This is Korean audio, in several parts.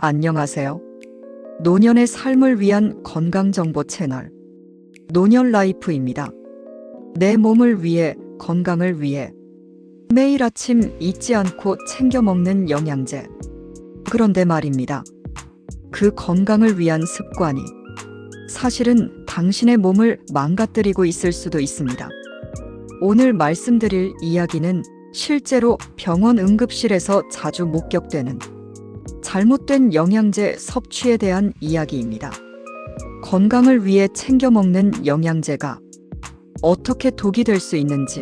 안녕하세요. 노년의 삶을 위한 건강정보 채널 노년라이프입니다. 내 몸을 위해, 건강을 위해 매일 아침 잊지 않고 챙겨 먹는 영양제. 그런데 말입니다. 그 건강을 위한 습관이 사실은 당신의 몸을 망가뜨리고 있을 수도 있습니다. 오늘 말씀드릴 이야기는 실제로 병원 응급실에서 자주 목격되는 잘못된 영양제 섭취에 대한 이야기입니다. 건강을 위해 챙겨 먹는 영양제가 어떻게 독이 될 수 있는지,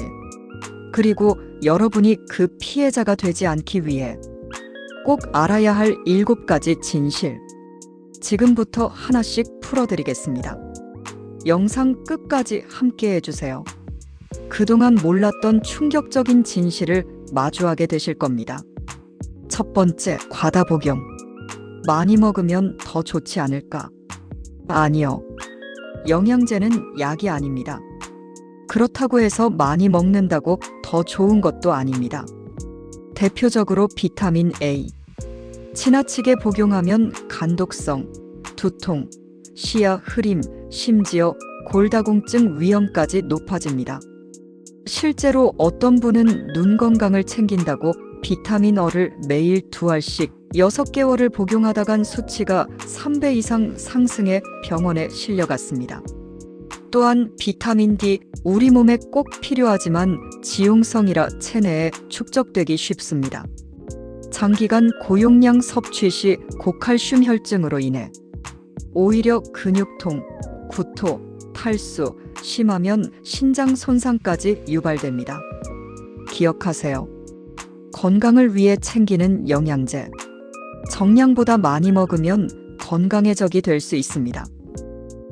그리고 여러분이 그 피해자가 되지 않기 위해 꼭 알아야 할 7가지 진실. 지금부터 하나씩 풀어드리겠습니다. 영상 끝까지 함께 해주세요. 그동안 몰랐던 충격적인 진실을 마주하게 되실 겁니다. 첫 번째, 과다 복용. 많이 먹으면 더 좋지 않을까? 아니요. 영양제는 약이 아닙니다. 그렇다고 해서 많이 먹는다고 더 좋은 것도 아닙니다. 대표적으로 비타민 A. 지나치게 복용하면 간독성, 두통, 시야 흐림, 심지어 골다공증 위험까지 높아집니다. 실제로 어떤 분은 눈 건강을 챙긴다고 비타민 O를 매일 2알씩 6개월을 복용하다간 수치가 3배 이상 상승해 병원에 실려갔습니다. 또한 비타민 D, 우리 몸에 꼭 필요하지만 지용성이라 체내에 축적되기 쉽습니다. 장기간 고용량 섭취 시 고칼슘 혈증으로 인해 오히려 근육통, 구토, 탈수, 심하면 신장 손상까지 유발됩니다. 기억하세요. 건강을 위해 챙기는 영양제. 정량보다 많이 먹으면 건강의 적이 될 수 있습니다.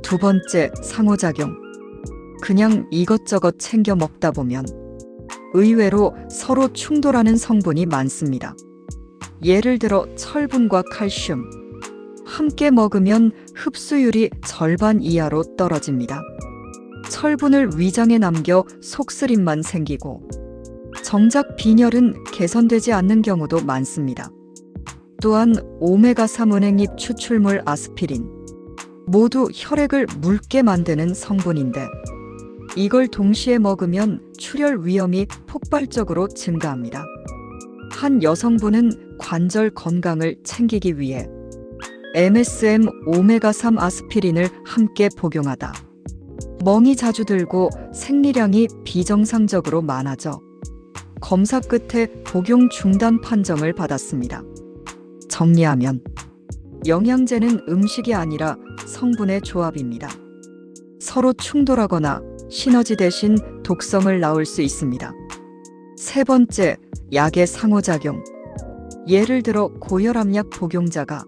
두 번째, 상호작용. 그냥 이것저것 챙겨 먹다 보면 의외로 서로 충돌하는 성분이 많습니다. 예를 들어 철분과 칼슘. 함께 먹으면 흡수율이 절반 이하로 떨어집니다. 철분을 위장에 남겨 속쓰림만 생기고 정작 빈혈은 개선되지 않는 경우도 많습니다. 또한 오메가3 은행잎 추출물 아스피린. 모두 혈액을 묽게 만드는 성분인데 이걸 동시에 먹으면 출혈 위험이 폭발적으로 증가합니다. 한 여성분은 관절 건강을 챙기기 위해 MSM 오메가3 아스피린을 함께 복용하다 멍이 자주 들고 생리량이 비정상적으로 많아져 검사 끝에 복용 중단 판정을 받았습니다. 정리하면 영양제는 음식이 아니라 성분의 조합입니다. 서로 충돌하거나 시너지 대신 독성을 낳을 수 있습니다. 세 번째, 약의 상호작용. 예를 들어 고혈압약 복용자가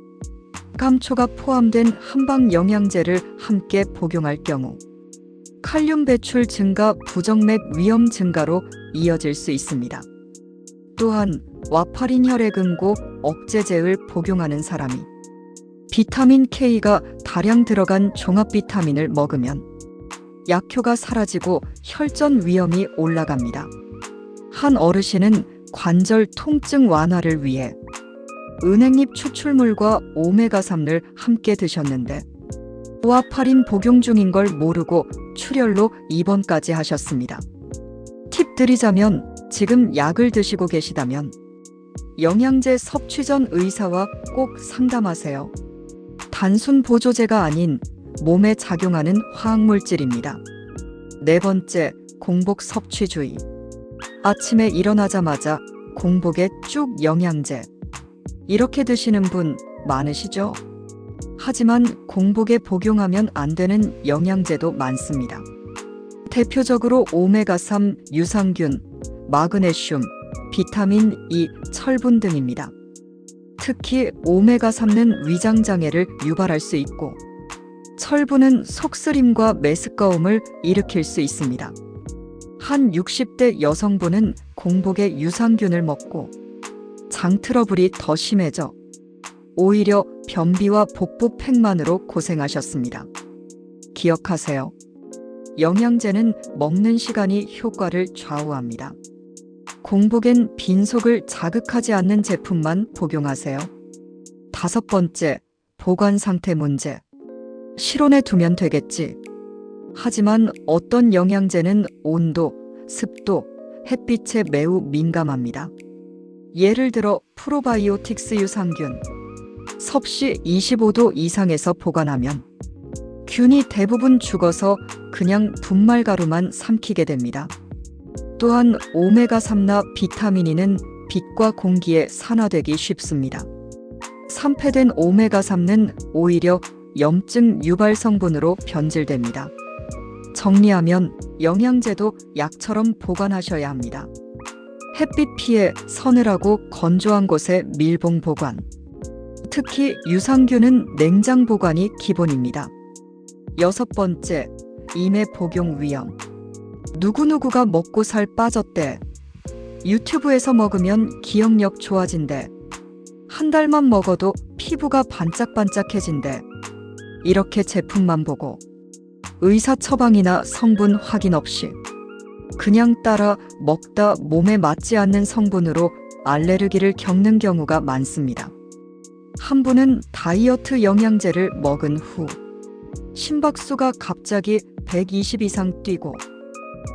감초가 포함된 한방 영양제를 함께 복용할 경우 칼륨 배출 증가, 부정맥 위험 증가로 이어질 수 있습니다. 또한 와파린 혈액응고 억제제를 복용하는 사람이 비타민 K가 다량 들어간 종합 비타민을 먹으면 약효가 사라지고 혈전 위험이 올라갑니다. 한 어르신은 관절 통증 완화를 위해 은행잎 추출물과 오메가3를 함께 드셨는데 와파린 복용 중인 걸 모르고 출혈로 입원까지 하셨습니다. 팁 드리자면 지금 약을 드시고 계시다면 영양제 섭취 전 의사와 꼭 상담하세요. 단순 보조제가 아닌 몸에 작용하는 화학물질입니다. 네 번째, 공복 섭취주의. 아침에 일어나자마자 공복에 쭉 영양제. 이렇게 드시는 분 많으시죠? 하지만 공복에 복용하면 안 되는 영양제도 많습니다. 대표적으로 오메가3, 유산균, 마그네슘, 비타민 E, 철분 등입니다. 특히 오메가3는 위장장애를 유발할 수 있고 철분은 속쓰림과 메스꺼움을 일으킬 수 있습니다. 한 60대 여성분은 공복에 유산균을 먹고 장 트러블이 더 심해져 오히려 변비와 복부 팽만으로 고생하셨습니다. 기억하세요. 영양제는 먹는 시간이 효과를 좌우합니다. 공복엔 빈속을 자극하지 않는 제품만 복용하세요. 5번째, 보관 상태 문제. 실온에 두면 되겠지. 하지만 어떤 영양제는 온도, 습도, 햇빛에 매우 민감합니다. 예를 들어 프로바이오틱스 유산균. 섭씨 25도 이상에서 보관하면 균이 대부분 죽어서 그냥 분말가루만 삼키게 됩니다. 또한 오메가3나 비타민 E는 빛과 공기에 산화되기 쉽습니다. 산패된 오메가3는 오히려 염증 유발 성분으로 변질됩니다. 정리하면 영양제도 약처럼 보관하셔야 합니다. 햇빛 피해 서늘하고 건조한 곳에 밀봉 보관. 특히 유산균은 냉장 보관이 기본입니다. 6번째, 임해 복용 위험. 누구누구가 먹고 살 빠졌대. 유튜브에서 먹으면 기억력 좋아진대. 한 달만 먹어도 피부가 반짝반짝해진대. 이렇게 제품만 보고 의사 처방이나 성분 확인 없이 그냥 따라 먹다 몸에 맞지 않는 성분으로 알레르기를 겪는 경우가 많습니다. 한 분은 다이어트 영양제를 먹은 후 심박수가 갑자기 120 이상 뛰고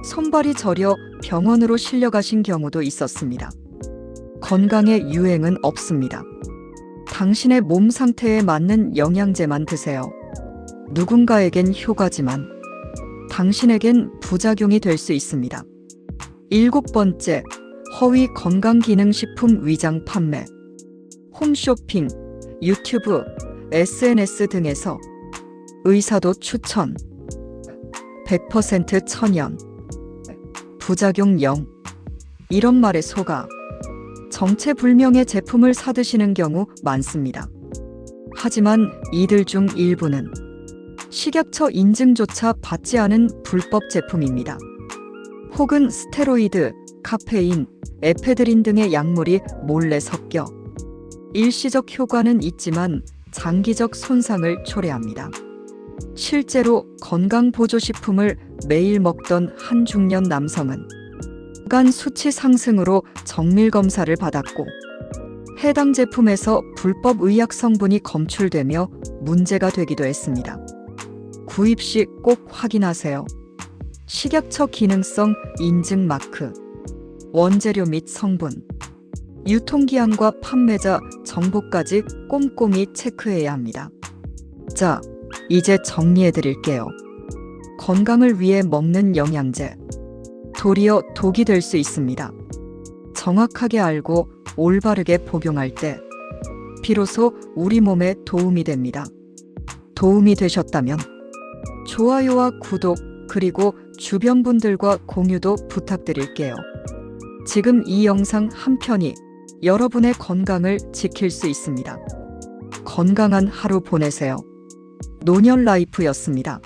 손발이 저려 병원으로 실려가신 경우도 있었습니다. 건강에 유행은 없습니다. 당신의 몸 상태에 맞는 영양제만 드세요. 누군가에겐 효과지만 당신에겐 부작용이 될 수 있습니다. 7번째, 허위 건강기능식품 위장 판매. 홈쇼핑, 유튜브, SNS 등에서 의사도 추천, 100% 천연, 부작용 0, 이런 말에 속아 정체불명의 제품을 사드시는 경우 많습니다. 하지만 이들 중 일부는 식약처 인증조차 받지 않은 불법 제품입니다. 혹은 스테로이드, 카페인, 에페드린 등의 약물이 몰래 섞여 일시적 효과는 있지만 장기적 손상을 초래합니다. 실제로 건강보조식품을 매일 먹던 한 중년 남성은 간 수치 상승으로 정밀검사를 받았고 해당 제품에서 불법 의약 성분이 검출되며 문제가 되기도 했습니다. 구입 시 꼭 확인하세요. 식약처 기능성 인증 마크, 원재료 및 성분, 유통기한과 판매자 정보까지 꼼꼼히 체크해야 합니다. 자, 이제 정리해 드릴게요. 건강을 위해 먹는 영양제, 도리어 독이 될 수 있습니다. 정확하게 알고 올바르게 복용할 때 비로소 우리 몸에 도움이 됩니다. 도움이 되셨다면 좋아요와 구독 그리고 주변 분들과 공유도 부탁드릴게요. 지금 이 영상 한 편이 여러분의 건강을 지킬 수 있습니다. 건강한 하루 보내세요. 노년라이프였습니다.